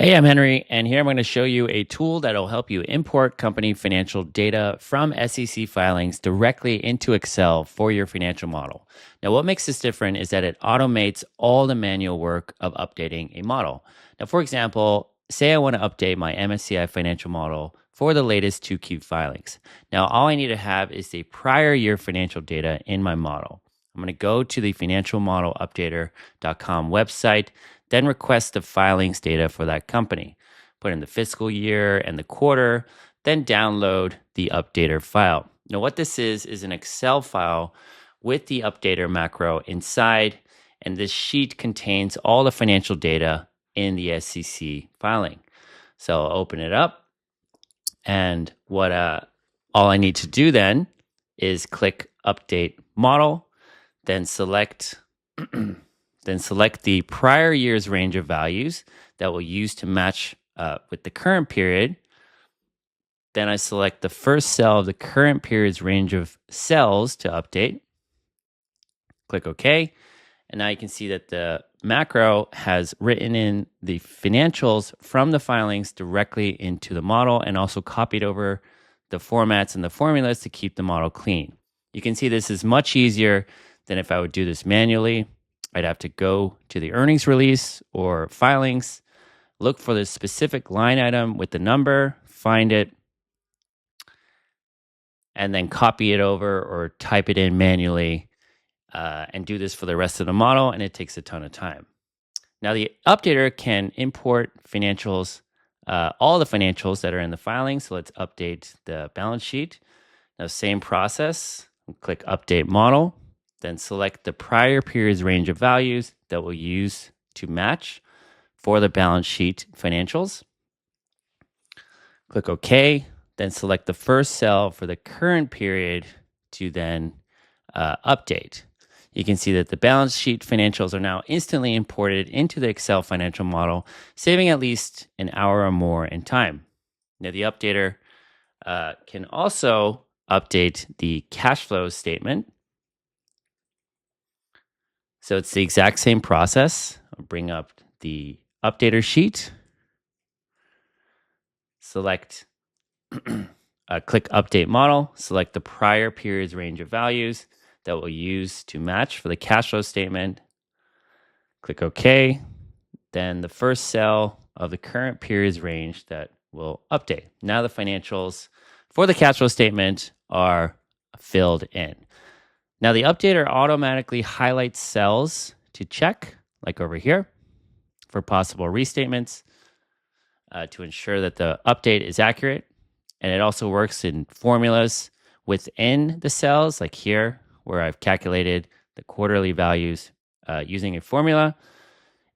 Hey, I'm Henry, and here I'm going to show you a tool that will help you import company financial data from SEC filings directly into Excel for your financial model. Now, what makes this different is that it automates all the manual work of updating a model. Now, for example, say I want to update my MSCI financial model for the latest 2Q filings. Now, all I need to have is the prior year financial data in my model. I'm going to go to the financialmodelupdater.com website, then request the filings data for that company. Put in the fiscal year and the quarter, then download the updater file. Now, what this is an Excel file with the updater macro inside, and this sheet contains all the financial data in the SEC filing. So I'll open it up, and what all I need to do then is click Update Model, then select the prior year's range of values that we'll use to match with the current period. Then I select the first cell of the current period's range of cells to update. Click OK. And now you can see that the macro has written in the financials from the filings directly into the model and also copied over the formats and the formulas to keep the model clean. You can see this is much easier than if I would do this manually. I'd have to go to the earnings release or filings, look for the specific line item with the number, find it, and then copy it over or type it in manually and do this for the rest of the model, and it takes a ton of time. Now, the updater can import financials, all the financials that are in the filing. So let's update the balance sheet. Now, same process. Click Update Model. Then select the prior period's range of values that we'll use to match for the balance sheet financials. Click OK. Then select the first cell for the current period to then update. You can see that the balance sheet financials are now instantly imported into the Excel financial model, saving at least an hour or more in time. Now, the updater can also update the cash flow statement. So it's the exact same process. I'll bring up the updater sheet, select, click Update Model, select the prior period's range of values that we'll use to match for the cash flow statement. Click OK. Then the first cell of the current period's range that will update. Now the financials for the cash flow statement are filled in. Now, the updater automatically highlights cells to check, like over here, for possible restatements to ensure that the update is accurate. And it also works in formulas within the cells, like here, where I've calculated the quarterly values using a formula.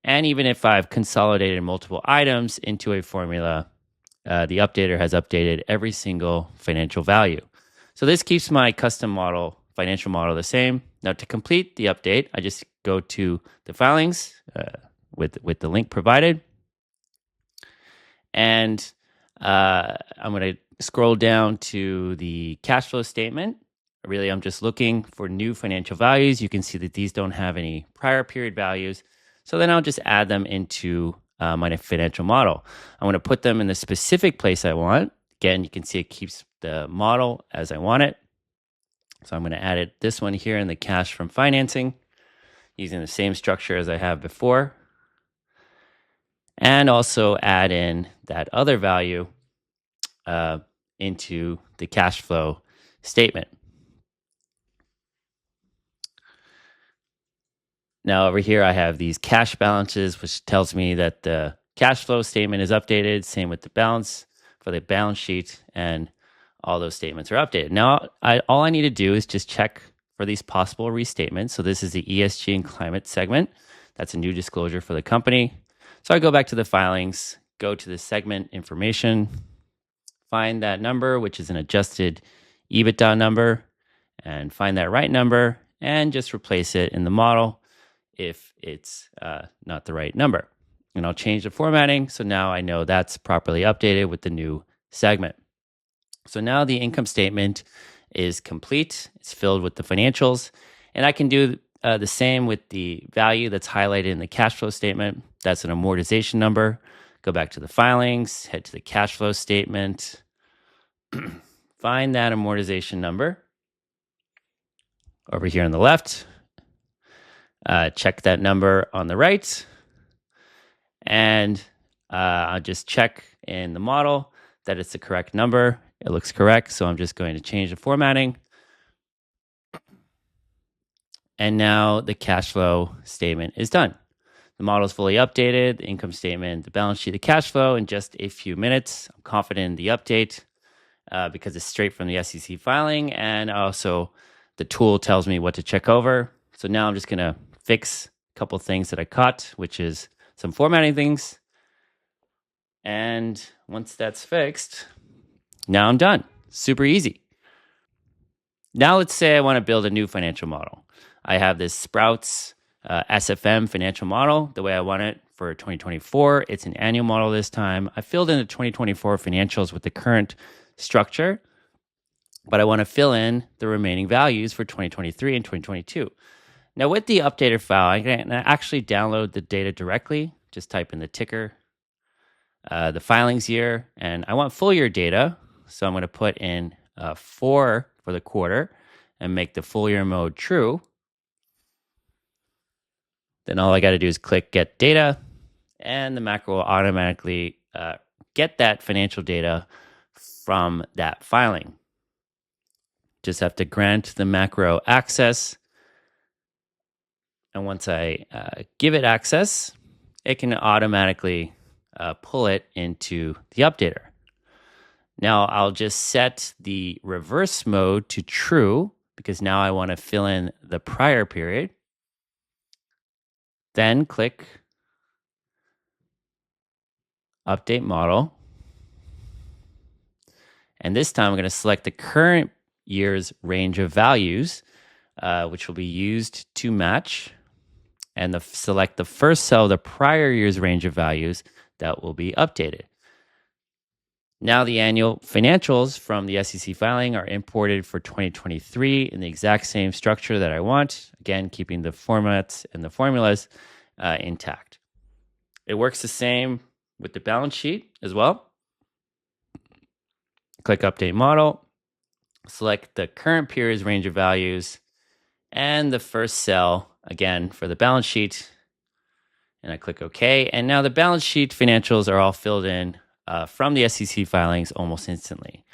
And even if I've consolidated multiple items into a formula, the updater has updated every single financial value. So this keeps my custom model, financial model, the same. Now, to complete the update, I just go to the filings with the link provided. And I'm going to scroll down to the cash flow statement. Really, I'm just looking for new financial values. You can see that these don't have any prior period values. So then I'll just add them into my financial model. I'm going to put them in the specific place I want. Again, you can see it keeps the model as I want it. So I'm going to add this one here in the cash from financing using the same structure as I have before. And also add in that other value into the cash flow statement. Now over here I have these cash balances, which tells me that the cash flow statement is updated. Same with the balance for the balance sheet, and all those statements are updated. Now, all I need to do is just check for these possible restatements. So this is the ESG and climate segment. That's a new disclosure for the company. So I go back to the filings, go to the segment information, find that number, which is an adjusted EBITDA number, and find that right number, and just replace it in the model if it's not the right number. And I'll change the formatting, so now I know that's properly updated with the new segment. So now the income statement is complete. It's filled with the financials. And I can do the same with the value that's highlighted in the cash flow statement. That's an amortization number. go back to the filings, head to the cash flow statement, find that amortization number over here on the left, check that number on the right, and I'll just check in the model that it's the correct number. It looks correct, so I'm just going to change the formatting. And now the cash flow statement is done. The model is fully updated, the income statement, the balance sheet, the cash flow in just a few minutes. I'm confident in the update because it's straight from the SEC filing, and also the tool tells me what to check over. So now I'm just going to fix a couple things that I caught, which is some formatting things. And once that's fixed, now I'm done. Super easy. Now let's say I want to build a new financial model. I have this Sprouts SFM financial model the way I want it for 2024. It's an annual model this time. I filled in the 2024 financials with the current structure, but I want to fill in the remaining values for 2023 and 2022. Now with the updater file, I can actually download the data directly. Just type in the ticker, the filings year, and I want full year data. So I'm going to put in 4 for the quarter and make the full year mode true. Then all I got to do is click Get Data, and the macro will automatically get that financial data from that filing. Just have to grant the macro access. And once I give it access, it can automatically pull it into the updater. Now I'll just set the reverse mode to true because now I want to fill in the prior period. Then click Update Model. And this time I'm going to select the current year's range of values, which will be used to match, and select the first cell of the prior year's range of values that will be updated. Now the annual financials from the SEC filing are imported for 2023 in the exact same structure that I want. Again, keeping the formats and the formulas intact. It works the same with the balance sheet as well. Click Update Model, select the current period's range of values, and the first cell, again, for the balance sheet, and I click OK. And now the balance sheet financials are all filled in from the SEC filings almost instantly.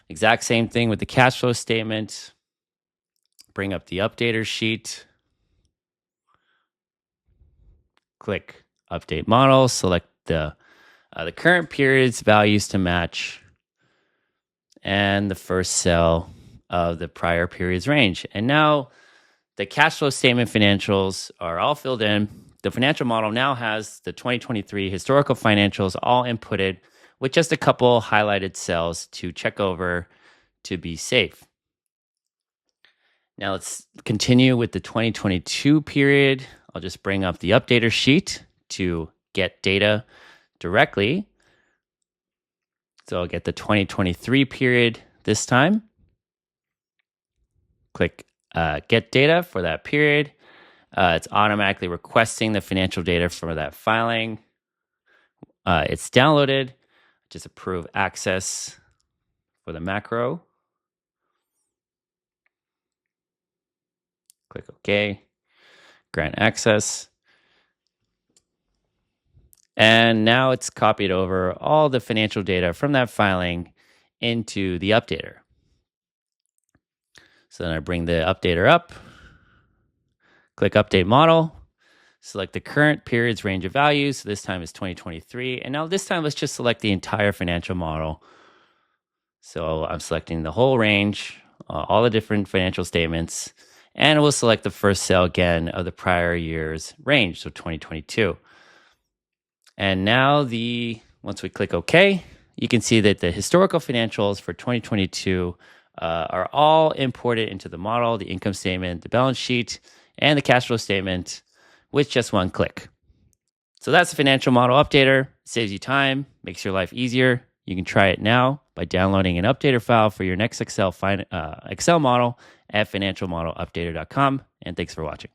Exact same thing with the cash flow statement. Bring up the updater sheet. Click Update Model. Select the current period's values to match, and the first cell of the prior period's range. And now the cash flow statement financials are all filled in. The financial model now has the 2023 historical financials all inputted with just a couple highlighted cells to check over to be safe. Now let's continue with the 2022 period. I'll just bring up the updater sheet to get data directly. So I'll get the 2023 period this time. Click Get Data for that period. It's automatically requesting the financial data for that filing. It's downloaded. Just approve access for the macro. Click OK. Grant access. And now it's copied over all the financial data from that filing into the updater. So then I bring the updater up, click Update Model, select the current period's range of values. So this time is 2023. And now this time, let's just select the entire financial model. So I'm selecting the whole range, all the different financial statements, and we'll select the first cell again of the prior year's range, so 2022. And now once we click OK, you can see that the historical financials for 2022 are all imported into the model, the income statement, the balance sheet, and the cash flow statement with just one click. So that's the financial model updater. It saves you time, makes your life easier. You can try it now by downloading an updater file for your next Excel model at financialmodelupdater.com. And thanks for watching.